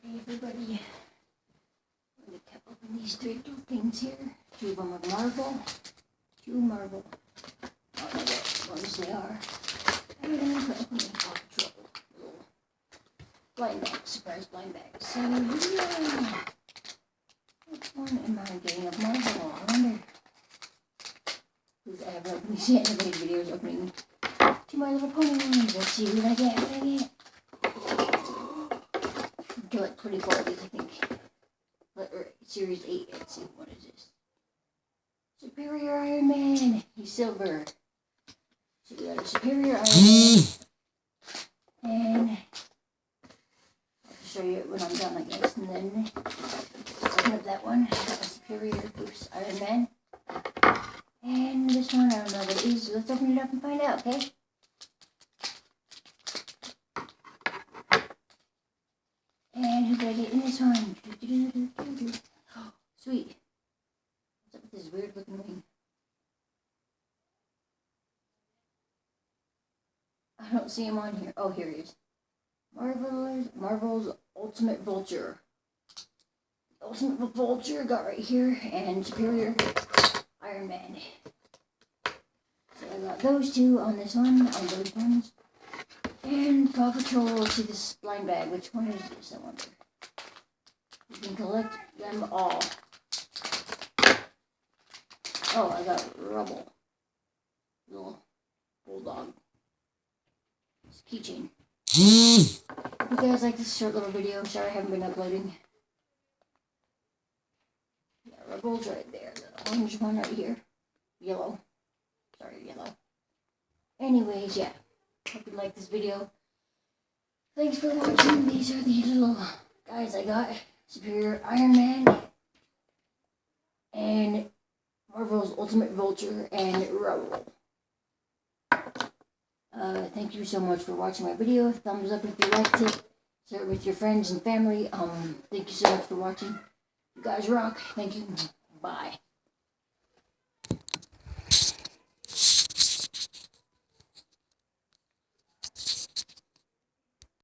Hey everybody, I'm going to open these three little things here. Two of them are Marvel, two Marvel. I don't know what ones they are. And I'm going to open the Paw Patrol little blind bag, surprise blind bag. So yeah, which one am I getting of Marvel? I wonder. Because I haven't opened these yet. I've made videos opening to My Little Pony ones. Let's see what I get. They're like pretty cool, I think. Or Series 8, let's see, what is this? Superior Iron Man! He's silver. So we got a Superior Iron Man. And I'll show you it when I'm done, I guess. And then open up that one. Got a Superior Iron Man. And this one, I don't know what it is. Let's open it up and find out, okay? And who did I get in this one? Oh, sweet. What's up with this weird looking ring? I don't see him on here. Oh, here he is. Marvel's Ultimate Vulture. Ultimate Vulture got right here. And Superior Iron Man. So I got those two on this one, on those ones. And Paw Patrol to this blind bag. Which one is this, I wonder? You can collect them all. Oh, I got Rubble. Little bulldog. It's a keychain. Hope you guys like this short little video. Sorry I haven't been uploading. Yeah, Rubble's right there. The orange one right here. Yellow. Sorry, yellow. Anyways, yeah. Hope you like this video. Thanks for watching. These are the little guys I got. Superior Iron Man. And Marvel's Ultimate Vulture and Rubble. Thank you so much for watching my video. Thumbs up if you liked it. Share it with your friends and family. Thank you so much for watching. You guys rock. Thank you. Bye.